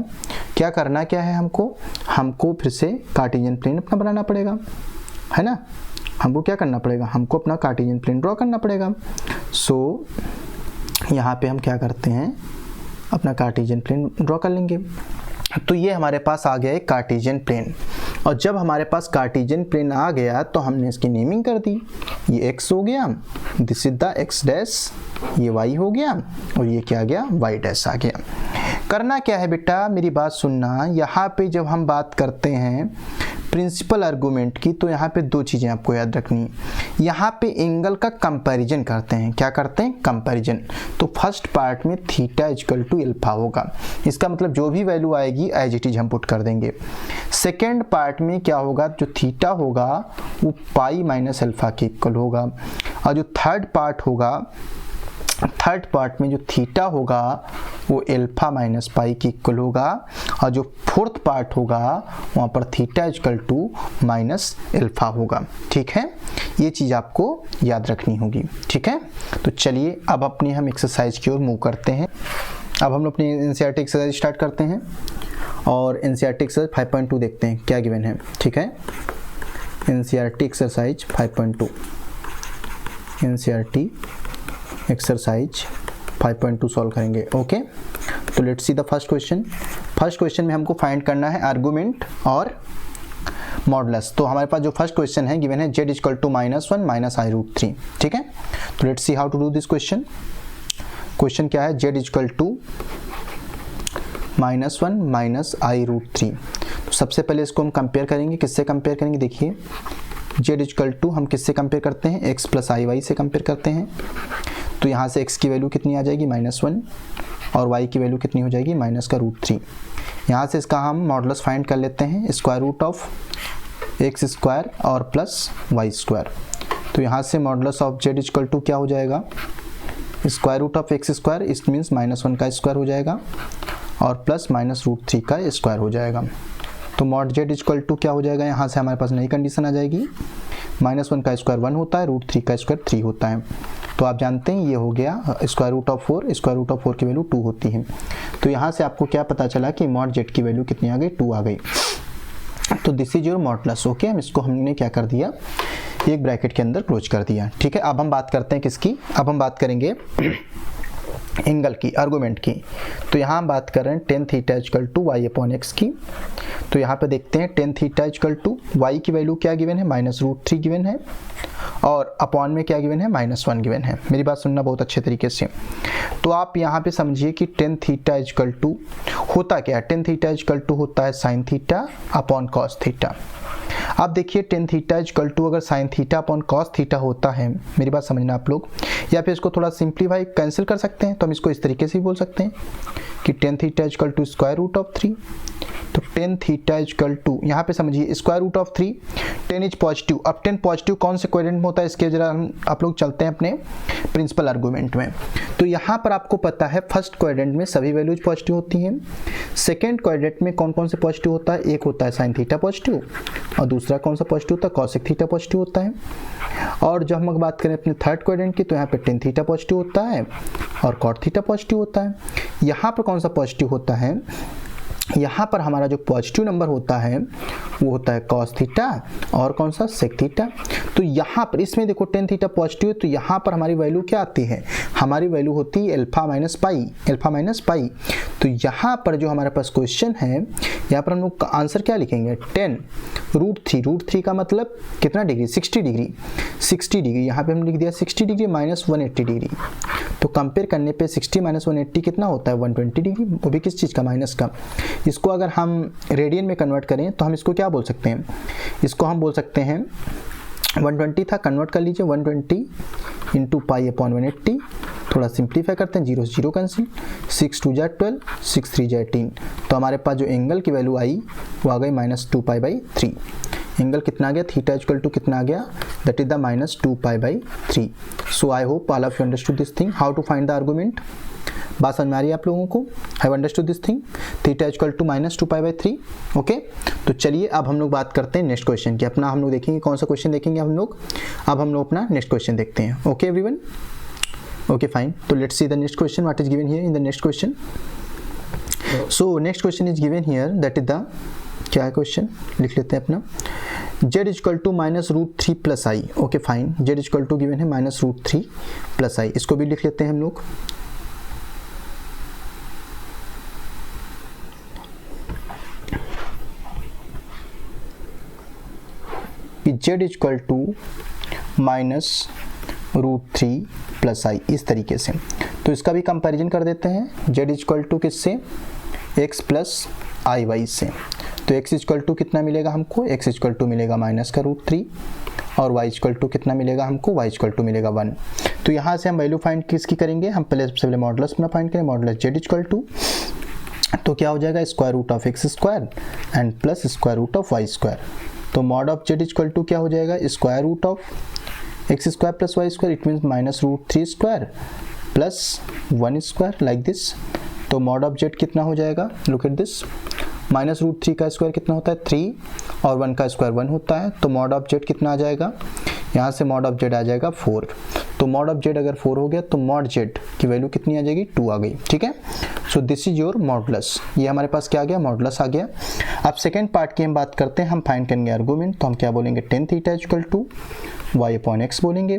क्या करना क्या है हमको फिर से कार्टेशियन प्लेन अपना बनाना पड़ेगा, है ना। हमको क्या करना पड़ेगा, हमको अपना कार्टेशियन प्लेन ड्रॉ करना पड़ेगा। सो यहाँ पे हम क्या करते हैं, अपना कार्टेशियन प्लेन ड्रॉ कर लेंगे। तो ये हमारे पास आ गया एक कार्टेशियन प्लेन, और जब हमारे पास कार्टेशियन प्लेन आ गया तो हमने इसकी नेमिंग कर दी। ये x हो गया, this is the x dash, ये y हो गया, और ये क्या आ गया, y डैश आ गया। करना क्या है बेटा, मेरी बात सुनना। यहाँ पे जब हम बात करते हैं प्रिंसिपल आर्गूमेंट की, तो यहाँ पे दो चीज़ें आपको याद रखनी। यहाँ पे एंगल का कंपैरिजन करते हैं। क्या करते हैं, कंपैरिजन। तो फर्स्ट पार्ट में थीटा इक्वल टू अल्फा होगा, इसका मतलब जो भी वैल्यू आएगी एज इट इज हम पुट कर देंगे। सेकेंड पार्ट में क्या होगा, जो थीटा होगा वो पाई माइनस अल्फा के इक्वल होगा, और जो थर्ड पार्ट होगा, थर्ड पार्ट में जो थीटा होगा वो अल्फा माइनस पाई के इक्वल होगा, और जो फोर्थ पार्ट होगा वहाँ पर theta equal to minus alpha होगा। ठीक है, ये चीज़ आपको याद रखनी होगी। ठीक है, तो चलिए अब अपनी हम एक्सरसाइज की ओर मूव करते हैं। अब हम अपनी एनसीईआरटी एक्सरसाइज स्टार्ट करते हैं, और एनसीईआरटी एक्सरसाइज 5.2 देखते हैं क्या गिवन है। ठीक है, NCERT exercise 5.2, NCERT exercise 5.2 solve करेंगे। ओके, तो let's see the first question. First question में हमको फाइंड करना है आर्गूमेंट और मॉडुलस। तो हमारे पास जो फर्स्ट क्वेश्चन है गिवन है z equal to -1 minus i root 3। ठीक है, तो let's see how to do this question. Question क्या है, z equal to -1 minus i root 3। तो सबसे पहले इसको हम कंपेयर करेंगे, किससे कंपेयर करेंगे, देखिए z इक्वल टू हम किससे कंपेयर करते हैं, x प्लस आई वाई से कंपेयर करते हैं। तो यहाँ से x की वैल्यू कितनी आ जाएगी, -1, और y की वैल्यू कितनी हो जाएगी, -√3। यहाँ से इसका हम मॉडुलस फाइंड कर लेते हैं, square root of x square और प्लस y स्क्वायर। तो यहाँ से modulus of z equal to क्या हो जाएगा, square root of x square, it means -1 का स्क्वायर हो जाएगा, और प्लस -√3 का स्क्वायर हो जाएगा। तो मॉड z इक्वल टू क्या हो जाएगा, यहाँ से हमारे पास नई कंडीशन आ जाएगी, -1 का स्क्वायर 1 होता है, √3 का स्क्वायर 3 होता है। तो आप जानते हैं ये हो गया square root of 4, square root of 4 की वैल्यू 2 होती है। तो यहाँ से आपको क्या पता चला कि मॉड z की वैल्यू कितनी आ गई, 2 आ गई। तो this is your modulus. Okay, हम इसको हमने क्या कर दिया, एक ब्रैकेट के अंदर क्लोज कर दिया। ठीक है, अब हम बात करते हैं किसकी, अब हम बात करेंगे एंगल की, आर्गूमेंट की। तो यहाँ हम बात कर रहे हैं tan theta equal to y upon x की। तो यहाँ पे देखते हैं tan theta equal to y की वैल्यू क्या गिवन है, -√3 गिवन है, और अपॉन में क्या गिवन है, -1 गिवन है। मेरी बात सुनना बहुत अच्छे तरीके से। तो आप यहाँ पे समझिए कि टेन थीटा इक्वल टू होता क्या है, टेन थीटा इक्वल टू होता है sine theta upon cos theta. आप देखिए टेन थीटा इक्वल टू अगर sine theta upon cos theta होता है, मेरी बात समझना आप लोग, या फिर इसको थोड़ा सिंप्लीफाई कैंसिल कर सकते हैं, तो हम इसको इस तरीके से भी बोल सकते हैं कि tan theta equal to square root of 3। तो टेन थीटा इक्वल टू, यहाँ पे समझिए square root of 3, 10 is positive. अब 10 पॉजिटिव कौन से क्वाड्रेंट में होता है, इसके जरा हम आप लोग चलते हैं अपने प्रिंसिपल आर्गूमेंट में। तो यहाँ पर आपको पता है फर्स्ट क्वाड्रेंट में सभी वैल्यूज पॉजिटिव होती हैं, सेकेंड क्वाड्रेंट में कौन कौन से पॉजिटिव होता है, एक होता है साइन थीटा पॉजिटिव, और दूसरा कौन सा पॉजिटिव होता है, कॉसेक थीटा पॉजिटिव होता है। और जब हम बात करें अपने थर्ड क्वाड्रेंट की, तो यहाँ पे टेन थीटा पॉजिटिव होता है और कॉट थीटा पॉजिटिव होता है। यहाँ पर कौन सा पॉजिटिव होता है, यहाँ पर हमारा जो पॉजिटिव नंबर होता है वो होता है कॉस थीटा और कौन सा, सेक थीटा। तो यहाँ पर इसमें देखो टेन थीटा पॉजिटिव है, तो यहाँ पर हमारी वैल्यू क्या आती है, हमारी वैल्यू होती है alpha minus pi, alpha minus pi. तो यहाँ पर जो हमारे पास क्वेश्चन है, यहाँ पर हम लोग आंसर क्या लिखेंगे, 10√3, √3 का मतलब कितना डिग्री, 60 डिग्री, 60 डिग्री। यहाँ पे हम लिख दिया 60 डिग्री माइनस 180 डिग्री। तो कंपेयर करने पे 60 माइनस 180 कितना होता है, 120 डिग्री, वो भी किस चीज़ का, माइनस का। इसको अगर हम रेडियन में कन्वर्ट करें तो हम इसको क्या बोल सकते हैं, इसको हम बोल सकते हैं 120 था, कन्वर्ट कर लीजिए 120 इंटू पाई अपॉन 180। थोड़ा सिंप्लीफाई करते हैं, 0 से 0 कैंसिल, 6 2 जा 12, 6 3 जा 18। तो हमारे पास जो एंगल की वैल्यू आई वो आ गई -2 पाई बाई 3। एंगल कितना आ गया, थीटा इक्वल टू कितना आ गया, that is the -2 pi by 3। So I hope all of you understood this thing, how to find the argument. बात समझ में आ रही है आप लोगों को? Have understood this thing? Theta equal to -2π/3। Okay, तो चलिए अब हम लोग बात करते हैं नेक्स्ट क्वेश्चन की। अपना हम लोग देखेंगे कौन सा क्वेश्चन देखेंगे हम लोग। अब हम लोग अपना नेक्स्ट क्वेश्चन देखते हैं। Okay everyone, okay fine. तो let's see the next question, what is given here in the next question. So next question is given here, that is the, क्या है क्वेश्चन, लिख लेते हैं अपना। z equal to -√3 + i। Okay fine, z equal to given है -√3 + i। इसको भी लिख लेते हैं हम लोग। z इक्वल टू -√3 + i, इस तरीके से। तो इसका भी कंपैरिजन कर देते हैं। z इक्वल टू किससे? x + iy से। तो x इक्वल टू कितना मिलेगा हमको? x इक्वल टू मिलेगा -√3 और y इक्वल टू कितना मिलेगा हमको? y इक्वल टू मिलेगा 1। तो यहाँ से हम वैल्यू फाइंड किसकी करेंगे? हम पहले मॉडुलस में फाइंड करें। मॉडुलस z इक्वल टू, तो क्या हो जाएगा? √x² and plus √y²। तो mod of z equal to क्या हो जाएगा? √x² + y², it means -√3² plus 1² like this. तो मॉड ऑफ z कितना हो जाएगा? लुक एट दिस, -√3 का स्क्वायर कितना होता है? 3 और 1 का स्क्वायर 1 होता है। तो मॉड ऑफ z कितना आ जाएगा? यहाँ से मॉड ऑफ z आ जाएगा 4। तो मॉड ऑफ z अगर 4 हो गया तो मॉड z की वैल्यू कितनी आ जाएगी? 2 आ गई। ठीक है, सो दिस इज योर मॉडुलस। ये हमारे पास क्या आ गया? मॉडुलस आ गया। अब सेकेंड पार्ट की हम बात करते हैं, हम फाइंड करेंगे आर्गुमेंट। तो हम क्या बोलेंगे? tan theta equal to y/x बोलेंगे।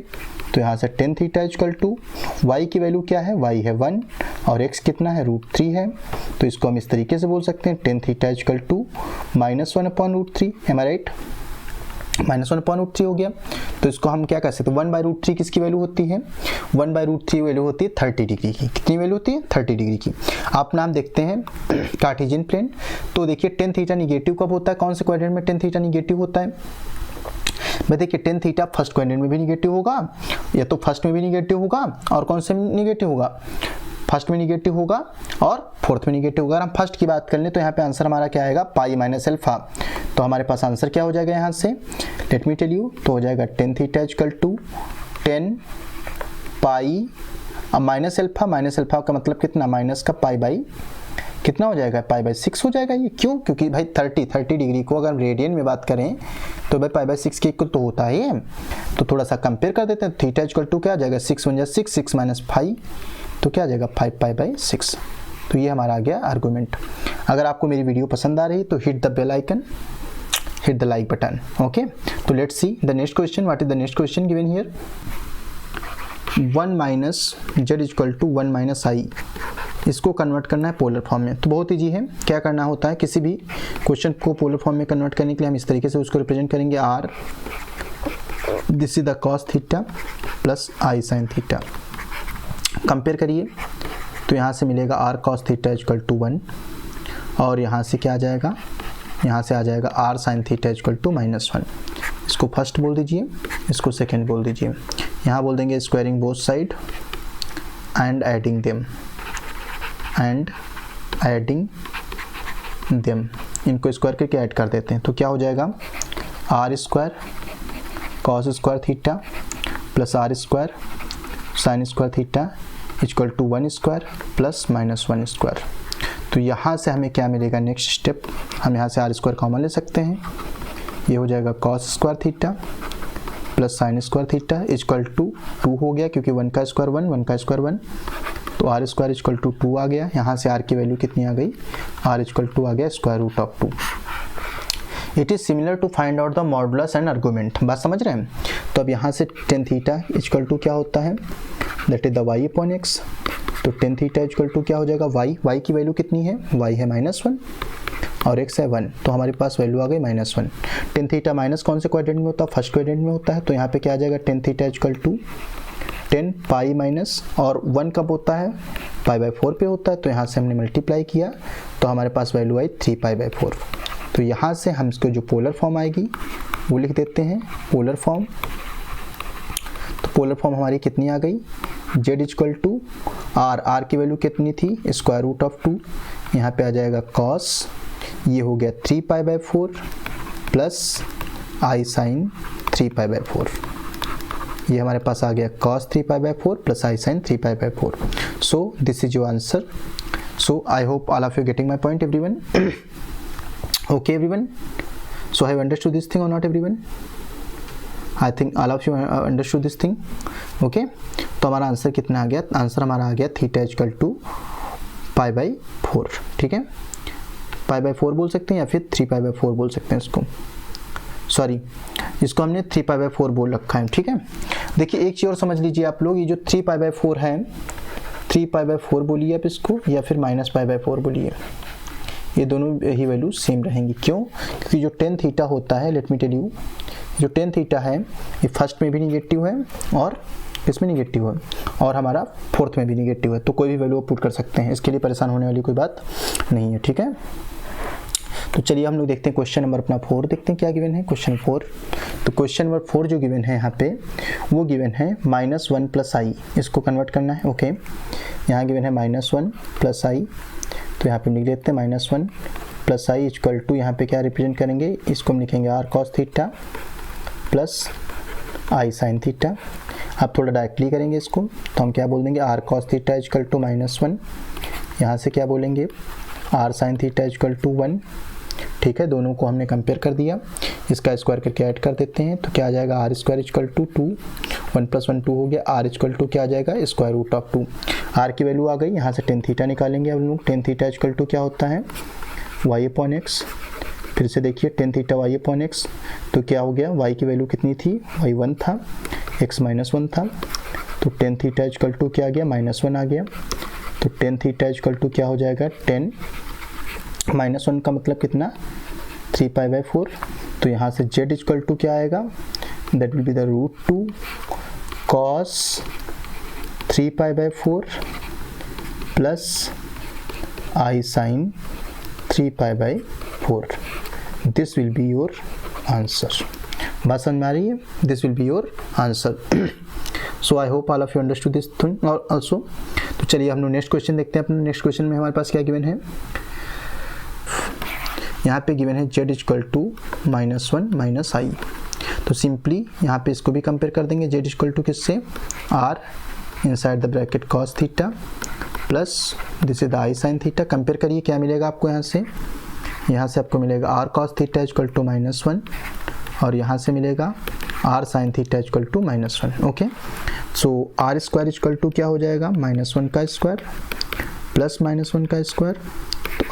तो यहाँ से tan theta equal to y की वैल्यू क्या है? y है 1 और x कितना है? √3 है। तो इसको हम इस तरीके से बोल सकते हैं, tan theta equal to -1/√3। Am I right? -1/√3 हो गया। तो इसको हम क्या कर सकते हैं? 1/√3 किसकी वैल्यू होती है? 1/√3 वैल्यू होती है 30 डिग्री की। कितनी वैल्यू होती है? 30 डिग्री की। आप नाम देखते हैं कार्टेशियन प्लेन। तो देखिए tan थीटा निगेटिव कब होता है? कौन से क्वाड्रेंट में tan थीटा निगेटिव होता है? मैं देखिए tan थीटा फर्स्ट क्वाड्रेंट में भी निगेटिव होगा, या तो फर्स्ट में भी निगेटिव होगा और कौन से में निगेटिव होगा? फर्स्ट में निगेटिव होगा और फोर्थ में निगेटिव होगा। अगर हम फर्स्ट की बात कर लें तो यहाँ पे आंसर हमारा क्या आएगा? Pi minus alpha. तो हमारे पास आंसर क्या हो जाएगा यहाँ से? Let me tell you. तो हो जाएगा tan theta equal to 10 pi, अब माइनस अल्फा का मतलब कितना? माइनस का पाई बाई कितना हो जाएगा? π/6 हो जाएगा। ये क्यों? क्योंकि भाई 30 डिग्री को अगर रेडियन में बात करें तो भाई π/6 के इक्वल तो होता है। तो थोड़ा सा कंपेयर कर देते हैं। थीटा इक्वल टू क्या आ जाएगा? 6 × 6, 6 - 5, तो क्या आ जाएगा? 5 π/6। तो ये हमारा आ गया आर्गुमेंट। अगर आपको मेरी वीडियो पसंद आ रही तो hit the bell icon, hit the like button. Okay, तो let's see the next question. What is the next question given here? 1 - z equal to 1 - i। इसको कन्वर्ट करना है पोलर फॉर्म में। तो बहुत ईजी है। क्या करना होता है? किसी भी क्वेश्चन को पोलर फॉर्म में कन्वर्ट करने के लिए हम इस तरीके से उसको रिप्रेजेंट करेंगे। r, this is the cos theta plus i sin theta. Compare करिए तो यहाँ से मिलेगा r cos theta equal to 1 और यहाँ से क्या आ जाएगा? यहाँ से आ जाएगा r sin theta equal to -1। इसको फर्स्ट बोल दीजिए, इसको सेकेंड बोल दीजिए। यहाँ बोल देंगे squaring both side and adding them, इनको स्क्वायर करके ऐड कर देते हैं। तो क्या हो जाएगा? r² cos² theta plus r² sin² theta equal to 1² plus -1²। तो यहाँ से हमें क्या मिलेगा? नेक्स्ट स्टेप हम यहाँ से r² कॉमन ले सकते हैं। ये हो जाएगा cos² theta plus sin² theta equal to 2 हो गया, क्योंकि 1 का स्क्वायर 1, 1 का स्क्वायर 1। तो r² इक्वल टू 2 आ गया। यहाँ से r की वैल्यू कितनी आ गई? r इक्वल टू आ गया √2। It is similar to find out the modulus and argument. बात समझ रहे हैं? तो अब यहाँ से tan थीटा इक्वल टू क्या होता है? That is the y/x। तो tan थीटा इक्वल टू क्या हो जाएगा? y की वैल्यू कितनी है? y है -1 और x है 1। तो हमारे पास वैल्यू आ गई -1। tan थीटा माइनस कौन से क्वाड्रेंट में होता है? फर्स्ट क्वाड्रेंट में होता है। तो यहाँ पे क्या आ जाएगा? tan theta equal to 10 pi minus, और 1 कब होता है? π/4 पे होता है। तो यहाँ से हमने मल्टीप्लाई किया तो हमारे पास वैल्यू आई 3π/4। तो यहाँ से हम इसको जो पोलर फॉर्म आएगी वो लिख देते हैं, पोलर फॉर्म। तो पोलर फॉर्म हमारी कितनी आ गई? z इक्वल टू r की वैल्यू कितनी थी? √2। यहाँ पे आ जाएगा cos, ये हो गया 3π/4 प्लस i sin 3π/4। ये हमारे पास आ गया cos 3π/4 plus i sin 3π/4। So this is your answer. So I hope all of you getting my point, everyone. Okay, everyone. So have you understood this thing or not, everyone? I think all of you understood this thing. Okay. तो हमारा answer कितना आ गया? Answer हमारा आ गया theta equal to π/4. ठीक है, π/4 बोल सकते हैं या फिर 3π/4 बोल सकते हैं इसको. सॉरी, इसको हमने 3π/4 बोल रखा है. ठीक है, देखिए एक चीज़ और समझ लीजिए आप लोग, ये जो 3π/4 है, 3π/4 बोलिए आप इसको या फिर -π/4 बोलिए, ये दोनों ही वैल्यू सेम रहेंगी. क्यों? क्योंकि जो tan थीटा होता है, लेट मी टेल यू, जो tan थीटा है ये फर्स्ट में भी निगेटिव है और इसमें निगेटिव है और हमारा फोर्थ में भी निगेटिव है. तो कोई भी वैल्यू पुट कर सकते हैं, इसके लिए परेशान होने वाली कोई बात नहीं है. ठीक है, तो चलिए हम लोग देखते हैं क्वेश्चन नंबर अपना 4, देखते हैं क्या गिवन है क्वेश्चन 4. तो क्वेश्चन नंबर 4 जो गिवन है यहाँ पे, वो गिवन है -1 + i. इसको कन्वर्ट करना है. ओके, यहाँ गिवन है -1 + i, तो यहाँ पे लिख लेते हैं -1 + i इक्वल टू, यहाँ पे क्या रिप्रेजेंट करेंगे, इसको हम लिखेंगे r cos theta plus i sin theta. आप थोड़ा डायरेक्टली करेंगे इसको, तो हम क्या बोल देंगे, r cos theta equal to -1, यहाँ से क्या बोलेंगे, r sin theta equal to 1. ठीक है, दोनों को हमने कंपेयर कर दिया, इसका स्क्वायर करके ऐड कर देते हैं, तो क्या आ जाएगा, r स्क्वायर इक्वल टू 2, 1 + 1 2 हो गया, r इक्वल टू क्या आ जाएगा, स्क्वायर रूट ऑफ 2. r की वैल्यू आ गई, यहाँ से tan थीटा निकालेंगे अब लोग. tan थीटा इक्वल टू क्या होता है, y/x. फिर से देखिए tan थीटा y/x, तो क्या हो गया, y की वैल्यू कितनी थी, y 1 था, x -1 था, तो tan थीटा इक्वल टू क्या आ गया, -1 आ गया. तो tan थीटा इक्वल टू क्या हो जाएगा, 10 -1 का मतलब कितना, 3π/4. तो यहाँ से z इक्वल टू क्या आएगा, that will be the √2 cos 3π/4 plus i sin 3π/4. This will be your answer. बात समझ में आ रही है? This will be your answer. So I hope all of you understood this thing और ऑल्सो. तो चलिए हम लोग नेक्स्ट क्वेश्चन देखते हैं. अपने नेक्स्ट क्वेश्चन में हमारे पास क्या गिवन है, यहाँ पे गिवन है z इक्वल टू -1 - i. तो सिंपली यहाँ पे इसको भी कंपेयर कर देंगे, z इक्वल टू किससे, r inside the bracket cos theta plus this is the i sin theta. Compare करिए क्या मिलेगा आपको, यहाँ से आपको मिलेगा r cos theta equal to -1 और यहाँ से मिलेगा r sin theta equal to -1. Okay, so r square equal to क्या हो जाएगा, -1 का स्क्वायर प्लस -1 का स्क्वायर.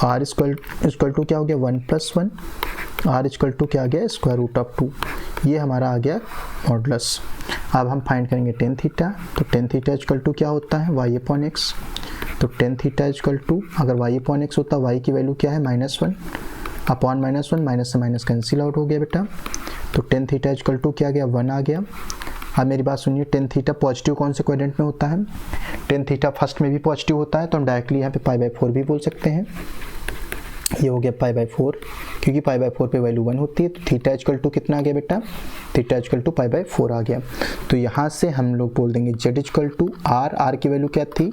तो r इक्वल टू क्या हो गया, 1 + 1, r इक्वल टू क्या आ गया, स्क्वायर रूट ऑफ 2. ये हमारा आ गया मॉडुलस. अब हम फाइंड करेंगे tan थीटा. तो tan थीटा इक्वल टू क्या होता है, y/x. तो tan थीटा इक्वल टू, अगर y/x होता, y की वैल्यू क्या है, -1 अपॉन -1, माइनस से माइनस कैंसिल आउट हो गया बेटा. तो tan थीटा इक्वल टू क्या आ गया, 1 आ गया. अब मेरी बात सुनिए, tan थीटा पॉजिटिव कौन से क्वाड्रेंट में होता है, tan थीटा फर्स्ट में भी पॉजिटिव होता है, तो हम डायरेक्टली यहाँ पे π/4 भी बोल सकते हैं. ये हो गया π/4, क्योंकि π/4 पे वैल्यू 1 होती है. तो थीटा इक्वल टू कितना आ गया बेटा, थीटा इक्वल टू π/4 आ गया. तो यहाँ से हम लोग बोल देंगे z इक्वल टू r की वैल्यू क्या थी,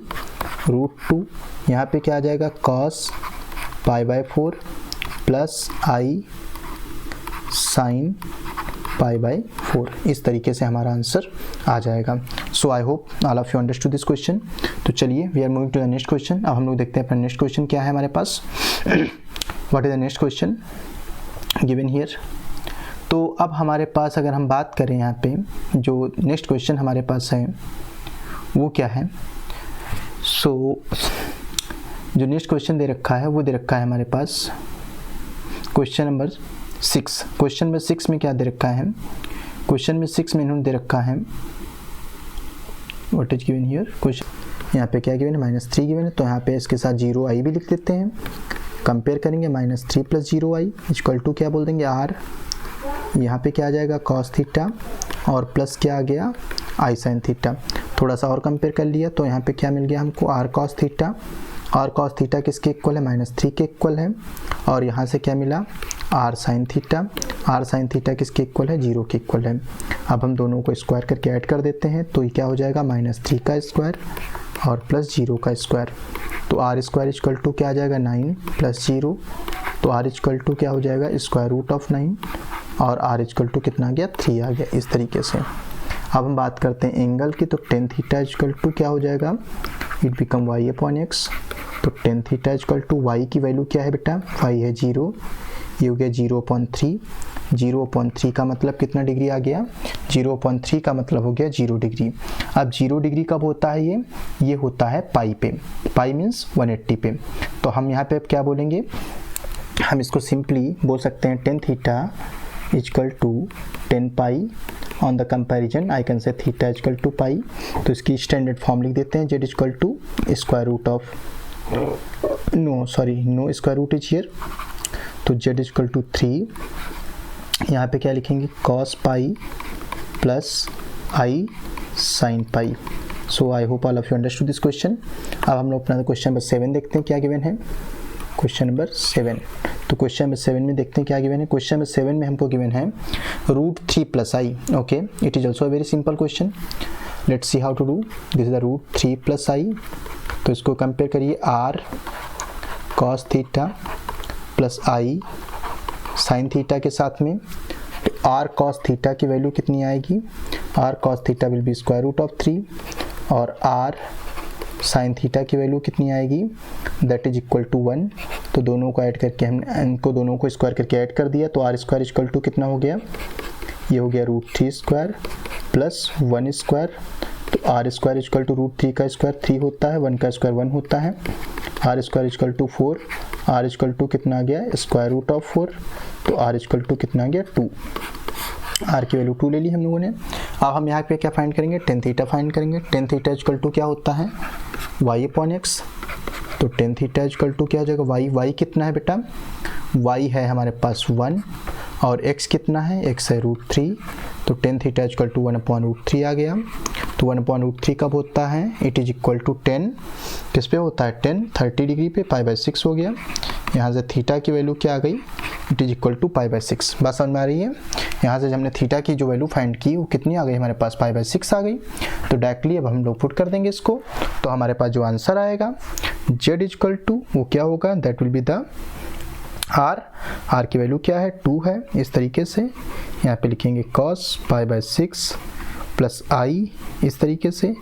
√2. यहाँ पे क्या आ जाएगा, cos π/4 प्लस i sin π/4. इस तरीके से हमारा आंसर आ जाएगा. So I hope all of you understood this question. तो चलिए we are moving to the next question. अब हम लोग देखते हैं अपना नेक्स्ट क्वेश्चन क्या है हमारे पास. What is the next question given here. तो अब हमारे पास अगर हम बात करें, यहाँ पे जो नेक्स्ट क्वेश्चन हमारे पास है वो क्या है. सो जो नेक्स्ट क्वेश्चन दे रखा है वो दे रखा है हमारे पास क्वेश्चन नंबर 6. क्वेश्चन नंबर 6 में क्या दे रखा है, क्वेश्चन में 6 में इन्होंने दे रखा है, what is given here. Question यहाँ पे क्या गिवन है, -3 गिवन है. तो यहाँ पे इसके साथ 0i भी लिख देते हैं. कंपेयर करेंगे, -3 + 0i इक्वल टू क्या बोल देंगे, r. यहाँ पे क्या आ जाएगा, cos थीटा और प्लस क्या आ गया, i sin थीटा. थोड़ा सा और कंपेयर कर लिया, तो यहाँ पे क्या मिल गया हमको, r cos थीटा. और cos थीटा किसके इक्वल है, -3 के इक्वल है. और यहाँ से क्या मिला, r sin theta. r sin theta किसके इक्वल है, 0 के इक्वल है. अब हम दोनों को स्क्वायर करके ऐड कर देते हैं, तो ये क्या हो जाएगा, -3 का स्क्वायर और प्लस 0 का स्क्वायर. तो r स्क्वायर इक्वल टू क्या आ जाएगा, 9 + 0. तो r इक्वल टू क्या हो जाएगा, स्क्वायर रूट ऑफ 9 और r इक्वल टू कितना आ गया, 3 आ गया. इस तरीके से अब हम बात करते हैं एंगल की, तो टेन थीटा इक्वल टू क्या हो जाएगा, it become y upon x. तो tan theta equal to y की वैल्यू क्या है बेटा, वाई है 0, ये हो गया 0/3। 0/3 का मतलब कितना डिग्री आ गया, 0/3 का मतलब हो गया 0 डिग्री। अब 0 डिग्री कब होता है, ये होता है पाई पे, पाई मीन्स 180 पे। तो हम यहाँ पे अब क्या बोलेंगे, हम इसको सिंपली बोल सकते हैं tan theta equal to 10 pi on the comparison I can say theta equal to pi. तो इसकी स्टैंडर्ड फॉर्म लिख देते हैं, z equal to square root of no square root is here, तो जेड इक्वल टू 3, यहाँ पे क्या लिखेंगे cos pi plus i sin pi. So I hope all of you understood this question. अब हम लोग अपना क्वेश्चन नंबर 7 देखते हैं क्या गिवन है, क्वेश्चन नंबर 7। तो क्वेश्चन नंबर 7 में देखते हैं क्या गिवन है। क्वेश्चन नंबर 7 में हमको गिवन है √3 + i। Okay, it is also a very simple question, let's see how to do. This is the √3 + i। तो इसको कंपेयर करिए r cos theta plus i sine theta के साथ में। तो r cos थीटा की वैल्यू कितनी आएगी, r cos theta will be square root of 3, और r साइन थीटा की वैल्यू कितनी आएगी, दैट इज इक्वल टू 1। तो दोनों को ऐड करके हम इनको दोनों को स्क्वायर करके ऐड कर दिया, तो r स्क्वायर इक्वल टू कितना हो गया, ये हो गया √3 स्क्वायर प्लस 1 स्क्वायर। तो r स्क्वायर इक्वल टू √3 का स्क्वायर 3 होता है, 1 का स्क्वायर 1 होता है, r square equal to 4, r equal to कितना आ गया, स्क्वायर रूट ऑफ 4। तो r इक्वल टू कितना आ गया 2, r की वैल्यू 2 ले ली हम लोगों ने। अब हम यहाँ पे क्या फाइंड करेंगे, टेन थीटा फाइंड करेंगे। टेन थीटा इक्वल टू क्या होता है, y अपॉन एक्स। तो टेन थीटा इक्वल टू क्या हो जाएगा, y कितना है बेटा, y है हमारे पास 1 और x कितना है, x है √3। तो टेन थीटा इक्वल टू 1/√3 आ गया। तो 1/√3 कब होता है, इट इज इक्वल टू 10 किस पे होता है, 10 30 डिग्री पे, π/6 हो गया। यहाँ से थीटा की वैल्यू क्या आ गई, इट इज इक्वल टू π/6। बात समझ में आ रही है। यहाँ से हमने थीटा की जो वैल्यू फाइंड की वो कितनी आ गई हमारे पास, π/6 आ गई। तो डायरेक्टली अब हम लोग पुट कर देंगे इसको, तो हमारे पास जो आंसर आएगा z इक्वल टू वो क्या होगा, that will be the r की वैल्यू क्या है 2 है। इस तरीके से यहाँ पे लिखेंगे cos π/6 प्लस i इस तरीके से,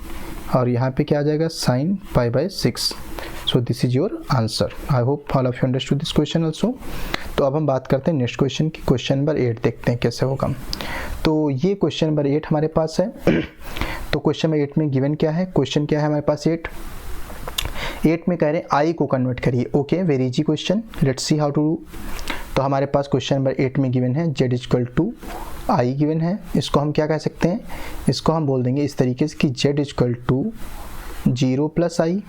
और यहाँ पे क्या आ जाएगा sin π/6। So this is your answer. I hope all of you understood this question also. तो अब हम बात करते हैं नेक्स्ट क्वेश्चन की, क्वेश्चन नंबर 8 देखते हैं कैसे होगा। तो ये क्वेश्चन नंबर 8 हमारे पास है। तो क्वेश्चन नंबर 8 में गिवन क्या है, क्वेश्चन क्या है हमारे पास 8 में कह रहे हैं आई को कन्वर्ट करिए। Okay, very easy question, let's see how to do. तो हमारे पास क्वेश्चन नंबर 8 में गिवन है z equal to i given है। इसको हम क्या कह सकते हैं, इसको हम बोल देंगे इस तरीके से कि z equal to 0 + i,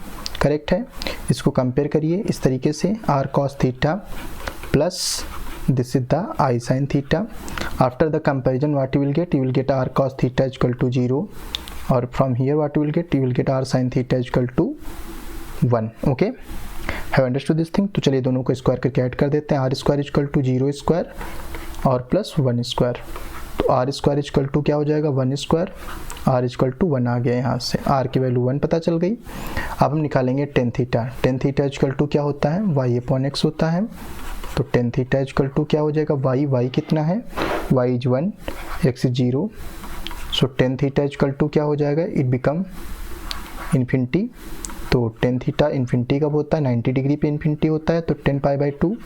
correct है। इसको कंपेयर करिए इस तरीके से, r cos theta plus this is the i sin theta. After the comparison what you will get r cos theta equal to 0, और from here what you will get r sin theta equal to 1। Okay, have understood this thing. तो चलिए दोनों को square करके add कर देते हैं, r square equal to 0 square और प्लस 1 स्क्वायर। तो r स्क्वायर इक्वल टू क्या हो जाएगा, 1 स्क्वायर, r इक्वल टू 1 आ गया। यहाँ से r की वैल्यू 1 पता चल गई। अब हम निकालेंगे tan theta. Tan theta equal to क्या होता है, y अपॉन x होता है। तो टेन थीटा इक्वल टू क्या हो जाएगा, y कितना है, y is 1, x is 0। So tan theta equal to क्या हो जाएगा, इट बिकम इन्फिनिटी। तो टेन थीटा इन्फिनिटी कब होता है, 90 डिग्री पे इन्फिनिटी होता है। तो 10 π/2,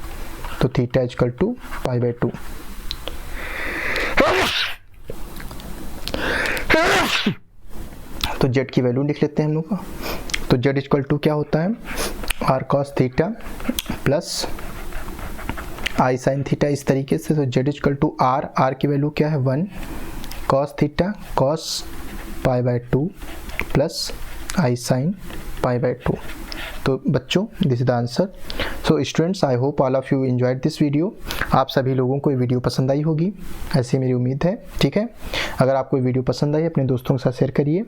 तो थीटा इक्वल टू π/2। तो z की वैल्यू लिख लेते हैं हम लोग। तो z इक्वल टू क्या होता है, r cos theta plus i sin theta इस तरीके से। तो z इक्वल टू r की वैल्यू क्या है 1 cos theta cos π/2 plus i sin π/2। तो बच्चों this is the answer. So students, I hope all of you enjoyed this video. आप सभी लोगों को ये वीडियो पसंद आई होगी, ऐसी मेरी उम्मीद है। ठीक है, अगर आपको ये वीडियो पसंद आई अपने दोस्तों के साथ शेयर करिए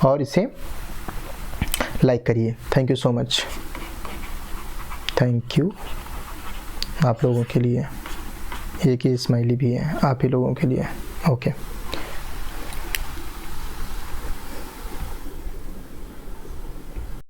और इसे लाइक करिए। Thank you so much. Thank you आप लोगों के लिए। एक ही स्माइली भी है आप ही लोगों के लिए। ओके।